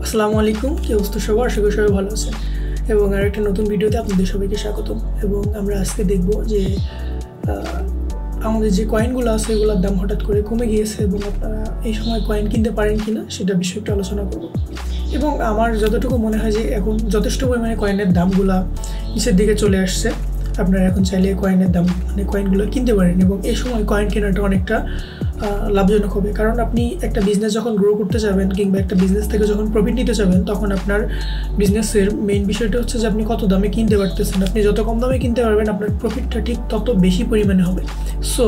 আসসালামু আলাইকুম, কি অবস্থা সবার? আশা করি সবাই ভালো আছেন এবং আরেকটা নতুন ভিডিওতে আপনাদের সবাইকে স্বাগতম। এবং আমরা আজকে দেখব যে আমাদের যে কয়েনগুলো আছে এগুলোর দাম হঠাৎ করে কমে গিয়েছে এবং আপনারা এই সময় কয়েন কিনতে পারেন কিনা সেটা বিষয়ে একটু আলোচনা করব। এবং আমার যতটুকু মনে হয় যে এখন যথেষ্ট পরিমাণে কয়েনের দামগুলো নিচের দিকে চলে আসছে। আপনারা এখন চাইলে কয়েনের দাম কয়েনগুলো কিনতে পারেন এবং এই সময় কয়েন কেনাটা অনেকটা লাভজনক হবে। কারণ আপনি একটা বিজনেস যখন গ্রো করতে যাবেন কিংবা একটা বিজনেস থেকে যখন প্রফিট নিতে যাবেন, তখন আপনার বিজনেসের মেইন বিষয়টা হচ্ছে যে আপনি কত দামে কিনতে পারতেছেন। আপনি যত কম দামে কিনতে পারবেন আপনার প্রফিটটা ঠিক তত বেশি পরিমাণে হবে। সো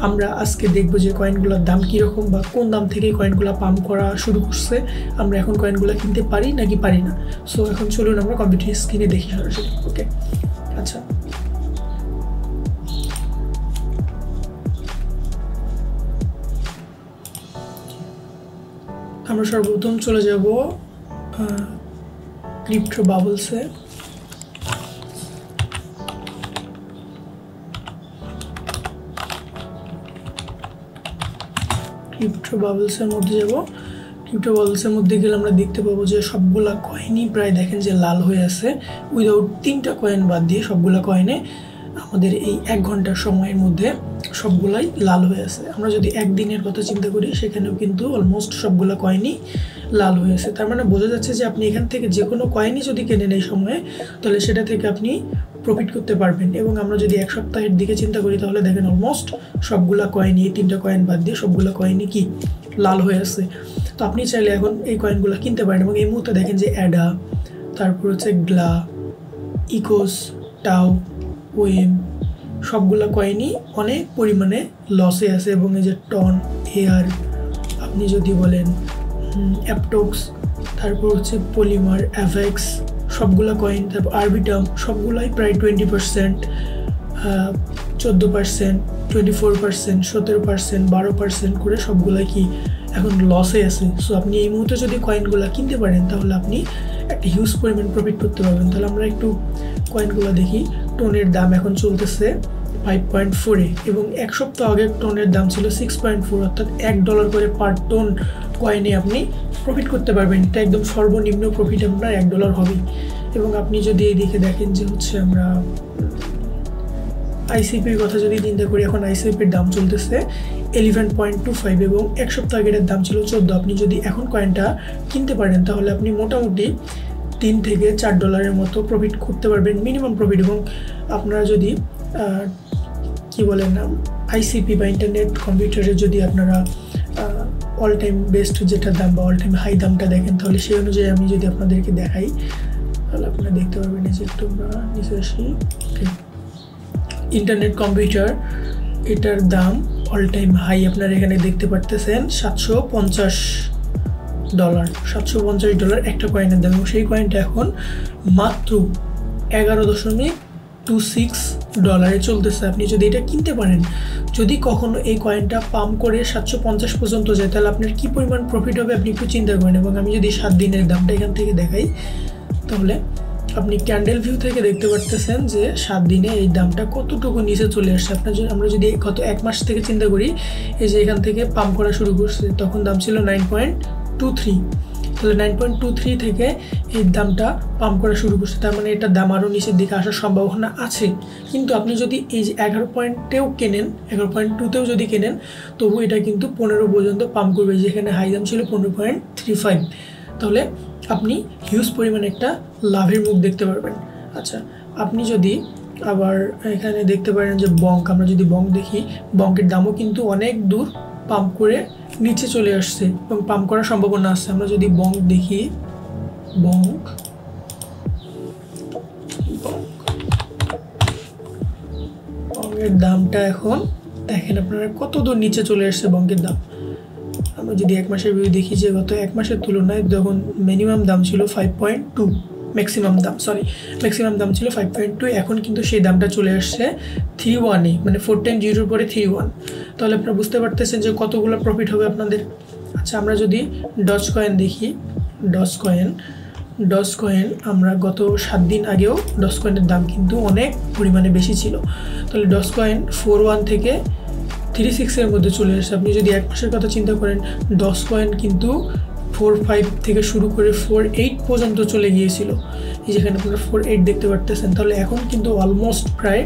আমরা আজকে দেখব যে কয়েনগুলোর দাম কীরকম বা কোন দাম থেকে কয়েনগুলো পাম্প করা শুরু করছে, আমরা এখন কয়েনগুলো কিনতে পারি নাকি পারি না। সো এখন চলুন আমরা কম্পিউটার স্ক্রিনে দেখি সরাসরি। ওকে, আচ্ছা, আমরা সর্বপ্রথম চলে যাব ক্রিপ্টো বাবলসে। ক্রিপ্টো বাবলসের মধ্যে যাব। ক্রিপ্টো বাবলসের মধ্যে গেলে আমরা দেখতে পাবো যে সবগুলা কয়েনই প্রায় দেখেন যে লাল হয়ে আছে। উইদাউট 3টা কয়েন বাদ দিয়ে সবগুলা কয়েনে আমাদের এই 1 ঘন্টার সময়ের মধ্যে সবগুলাই লাল হয়ে আছে। আমরা যদি একদিনের কথা চিন্তা করি সেখানেও কিন্তু অলমোস্ট সবগুলো কয়েনই লাল হয়ে আছে। তার মানে বোঝা যাচ্ছে যে আপনি এখান থেকে যে কোনো কয়েনই যদি কেনেন এই সময়ে, তাহলে সেটা থেকে আপনি প্রফিট করতে পারবেন। এবং আমরা যদি 1 সপ্তাহের দিকে চিন্তা করি তাহলে দেখেন অলমোস্ট সবগুলা কয়েনই, 3টা কয়েন বাদ দিয়ে সবগুলো কয়েনই কি লাল হয়ে আছে। তো আপনি চাইলে এখন এই কয়েনগুলো কিনতে পারেন। এবং এই মুহূর্তে দেখেন যে অ্যাডা, তারপর হচ্ছে গ্লা, ইকোস, টাও, ওয়েম, সবগুলো কয়েনই অনেক পরিমাণে লসে আছে। এবং এই যে টন, এয়ার, আপনি যদি বলেন অ্যাপটক্স, তারপর হচ্ছে পলিমার, অ্যাভেক্স, সবগুলো কয়েন, তারপর আরবিটাম, সবগুলাই প্রায় 20%, 14%, 24%, 17%, 12% করে সবগুলাই কি এখন লসে আছে। সো আপনি এই মুহূর্তে যদি কয়েনগুলো কিনতে পারেন তাহলে আপনি একটা হিউজ পরিমাণ প্রফিট করতে পারবেন। তাহলে আমরা একটু কয়েনগুলো দেখি। টোনের দাম এখন চলতেছে 5.4 এবং 1 সপ্তাহ আগে টোনের দাম ছিল 6.4, অর্থাৎ $1 করে পার টোন কয়েনে আপনি প্রফিট করতে পারবেন। এটা একদম সর্বনিম্ন প্রফিট আপনার $1 হবেই। এবং আপনি যদি এই দিকে দেখেন যে হচ্ছে আমরা আইসিপির কথা যদি চিন্তা করি, এখন আইসিপির দাম চলতেছে 11.25 এবং 1 সপ্তাহ আগের দাম ছিল 14। আপনি যদি এখন কয়েনটা কিনতে পারেন তাহলে আপনি মোটামুটি $3 থেকে $4 মতো প্রফিট করতে পারবেন, মিনিমাম প্রফিট। এবং আপনারা যদি কি বলেন আইসিপি বা ইন্টারনেট কম্পিউটারে যদি আপনারা অল টাইম বেস্ট যেটা দাম বা অল টাইম হাই দামটা দেখেন, তাহলে সেই অনুযায়ী আমি যদি আপনাদেরকে দেখাই তাহলে আপনারা দেখতে পারবেন যে একটু আমরা নিচে আসি। ইন্টারনেট কম্পিউটার, এটার দাম অল টাইম হাই আপনারা এখানে দেখতে পারতেছেন $750 একটা কয়েনের দাম। এবং সেই কয়েনটা এখন মাত্র $11.26 চলতেছে। আপনি যদি এটা কিনতে পারেন, যদি কখনো এই কয়েনটা পাম্প করে 750 পর্যন্ত যায়, তাহলে আপনার কী পরিমাণ প্রফিট হবে আপনি একটু চিন্তা করেন। এবং আমি যদি 7 দিনের দামটা এখান থেকে দেখাই তাহলে আপনি ক্যান্ডেল ভিউ থেকে দেখতে পারতেছেন যে 7 দিনে এই দামটা কতটুকু নিচে চলে আসছে। আমরা যদি গত 1 মাস থেকে চিন্তা করি, এই যে এখান থেকে পাম্প করা শুরু করছে, তখন দাম ছিল 9.23। তাহলে 9.23 থেকে এই দামটা পাম্প করা শুরু করছে। তার মানে এটার দাম আরও নিচের দিকে আসার সম্ভাবনা আছে। কিন্তু আপনি যদি এই যে 11 পয়েন্টেও কেনেন, 11.2তেও যদি কেনেন, তবু এটা কিন্তু 15 পর্যন্ত পাম্প করবে, যেখানে হাই দাম ছিল 15.35। তাহলে আপনি হিউজ পরিমাণে একটা লাভের মুখ দেখতে পারবেন। আচ্ছা, আপনি যদি আবার এখানে দেখতে পারেন যে বঙ্ক, আমরা যদি বঙ্ক দেখি, বঙ্কের দামও কিন্তু অনেক দূর পাম্প করে নিচে চলে আসছে এবং পাম্প করার সম্ভাবনা আছে। আমরা যদি বঙ্ক দেখি, বঙ্কের দামটা এখন দেখেন আপনারা কত দূর নিচে চলে আসছে বঙ্কের দাম। আমরা যদি 1 মাসের ভিউ দেখি যে গত 1 মাসের তুলনায় যখন মিনিমাম দাম ছিল 5.2, ম্যাক্সিমাম দাম ছিল 5.2, এখন কিন্তু সেই দামটা চলে আসছে 3.1-এ, মানে 410 পরে 3.1। তাহলে আপনারা বুঝতে পারতেছেন যে কতগুলো প্রফিট হবে আপনাদের। আচ্ছা, আমরা যদি ডজ কয়েন দেখি, ডজ কয়েন আমরা গত 7 দিন আগেও ডজ কয়েনের দাম কিন্তু অনেক পরিমাণে বেশি ছিল। তাহলে ডজ কয়েন 4.1 থেকে 3.6 এর মধ্যে চলে আসছে। আপনি যদি 1 মাসের কথা চিন্তা করেন, ডজ কয়েন কিন্তু 4.5 থেকে শুরু করে 4.8 পর্যন্ত চলে গিয়েছিল। এই যেখানে আপনারা 4.8 দেখতে পারতেছেন। তাহলে এখন কিন্তু অলমোস্ট প্রায়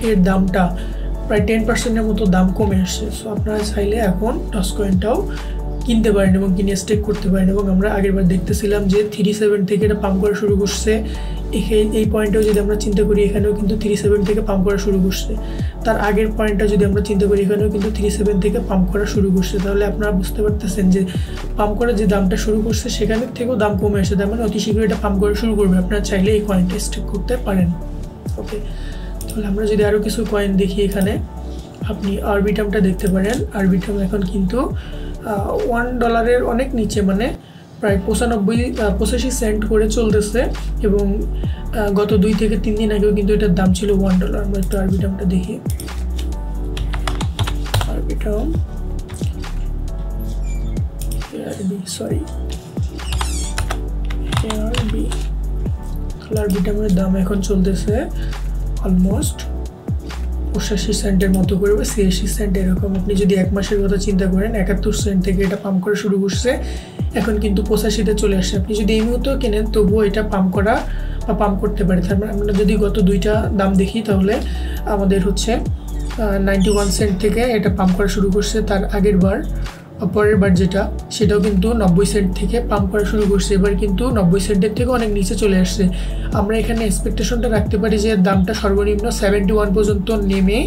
এর দামটা প্রায় 10%-এর মতো দাম কমে আসছে। সো আপনারা চাইলে এখন টস কয়েনটাও কিনতে পারেন এবং কিনে স্টেক করতে পারেন। এবং আমরা আগেরবার দেখতেছিলাম যে 3.7 থেকে এটা পাম্প করা শুরু করছে। এই পয়েন্টেও যদি আমরা চিন্তা করি, এখানেও কিন্তু 3.7 থেকে পাম্প করা শুরু করছে। তার আগের পয়েন্টটা যদি আমরা চিন্তা করি, এখানেও কিন্তু 3.7 থেকে পাম্প করা শুরু করছে। তাহলে আপনারা বুঝতে পারতেছেন যে পাম্প করার যে দামটা শুরু করছে সেখানের থেকেও দাম কমে আসে। তার মানে অতি শীঘ্রই এটা পাম্প করা শুরু করবে। আপনারা চাইলে এই কয়েনটা স্টেক করতে পারেন। ওকে, তাহলে আমরা যদি আরও কিছু কয়েন দেখি, এখানে আপনি আরবিটামটা দেখতে পারেন। আরবিটাম এখন কিন্তু $1 অনেক নিচে, মানে প্রায় 85 সেন্ট করে চলতেছে। এবং গত 2 থেকে 3 দিন আগেও কিন্তু এটার দাম ছিল $1। আমরা একটু আরবিটামটা দেখি। আরবিটাম আরবিটামের দাম এখন চলতেছে অলমোস্ট 85 সেন্টের মতো করে, 86 সেন্ট এরকম। আপনি যদি 1 মাসের কথা চিন্তা করেন, 71 সেন্ট থেকে এটা পাম্প করা শুরু করছে, এখন কিন্তু 85-তে চলে আসছে। আপনি যদি এই মুহূর্তেও কেনেন তবুও এটা পাম্প করা বা পাম্প করতে পারে। তার মানে আমরা যদি গত 2টা দাম দেখি, তাহলে আমাদের হচ্ছে 91 সেন্ট থেকে এটা পাম্প করা শুরু করছে। তার আগের বার, পরের বার যেটা, সেটাও কিন্তু 90 সেন্ট থেকে পাম্প করা শুরু করছে। এবার কিন্তু 90 সেন্টের থেকে অনেক নিচে চলে আসছে। আমরা এখানে এক্সপেকটেশনটা রাখতে পারি যে দামটা সর্বনিম্ন 71 পর্যন্ত নেমে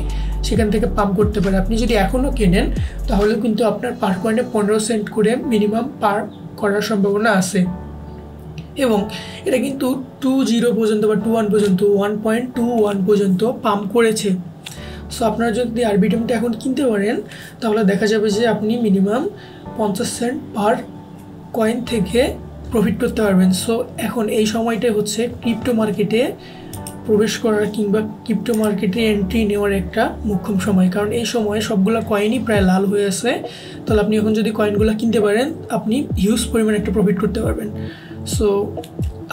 সেখান থেকে পাম্প করতে পারে। আপনি যদি এখনও কেনেন তাহলে কিন্তু আপনার পার কয়েনে 15 সেন্ট করে মিনিমাম পার করার সম্ভাবনা আছে। এবং এটা কিন্তু 20 পর্যন্ত বা 21 পর্যন্ত 1.21 পর্যন্ত পাম্প করেছে। সো আপনারা যদি আরবিটামটা এখন কিনতে পারেন তাহলে দেখা যাবে যে আপনি মিনিমাম 50 সেন্ট পার কয়েন থেকে প্রফিট করতে পারবেন। সো এখন এই সময়টাই হচ্ছে ক্রিপ্টো মার্কেটে প্রবেশ করার কিংবা ক্রিপ্টো মার্কেটে এন্ট্রি নেওয়ার একটা মোক্ষম সময়। কারণ এই সময়ে সবগুলো কয়েনই প্রায় লাল হয়ে আছে। তাহলে আপনি এখন যদি কয়েনগুলো কিনতে পারেন, আপনি হিউজ পরিমাণে একটা প্রফিট করতে পারবেন। সো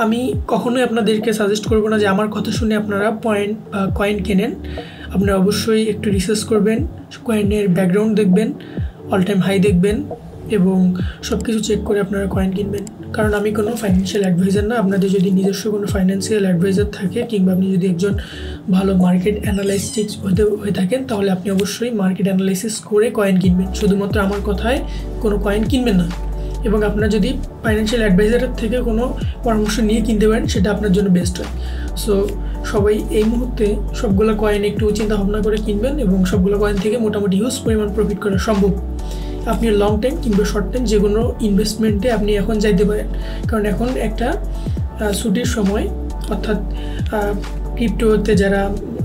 আমি কখনোই আপনাদেরকে সাজেস্ট করব না যে আমার কথা শুনে আপনারা কয়েন কেনেন। আপনারা অবশ্যই একটু রিসার্চ করবেন, কয়েনের ব্যাকগ্রাউন্ড দেখবেন, অল টাইম হাই দেখবেন এবং সব কিছু চেক করে আপনারা কয়েন কিনবেন। কারণ আমি কোনো ফাইন্যান্সিয়াল অ্যাডভাইজার না। আপনাদের যদি নিজস্ব কোনো ফাইন্যান্সিয়াল অ্যাডভাইজার থাকে কিংবা আপনি যদি একজন ভালো মার্কেট অ্যানালাইস্টিক্স হয়ে থাকেন, তাহলে আপনি অবশ্যই মার্কেট অ্যানালাইসিস করে কয়েন কিনবেন। শুধুমাত্র আমার কথায় কোনো কয়েন কিনবেন না। এবং আপনার যদি ফাইন্যান্সিয়াল অ্যাডভাইজারের থেকে কোনো পরামর্শ নিয়ে কিনতে পারেন, সেটা আপনার জন্য বেস্ট হয়। সো সবাই এই মুহূর্তে সবগুলো কয়েন একটু চিন্তা ভাবনা করে কিনবেন এবং সবগুলো কয়েন থেকে মোটামুটি হিউজ পরিমাণ প্রফিট করা সম্ভব। আপনি লং টাইম কিংবা শর্ট টাইম যে কোনো ইনভেস্টমেন্টে আপনি এখন যাইতে পারেন। কারণ এখন একটা ছুটির সময়, অর্থাৎ ক্রিপ্টোতে যারা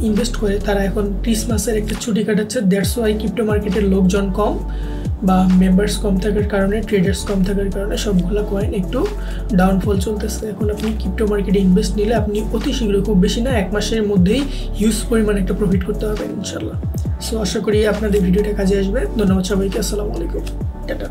ইনভেস্ট করে তারা এখন ক্রিসমাসের একটা ছুটি কাটাচ্ছে। দ্যাটস ওয়াই ক্রিপ্টো মার্কেটের লোকজন কম বা মেম্বার্স কম থাকার কারণে, ট্রেডার্স কম থাকার কারণে সবগুলো কয়েন একটু ডাউনফল চলতেছে। এখন আপনি ক্রিপ্টো মার্কেটে ইনভেস্ট নিলে আপনি অতি শীঘ্র, খুব বেশি না 1 মাসের মধ্যেই হিউজ পরিমাণে একটা প্রফিট করতে পারবেন ইনশাল্লাহ। সো আশা করি আপনাদের ভিডিওটা কাজে আসবে। ধন্যবাদ সবাইকে। আসসালামু আলাইকুম। টাটা।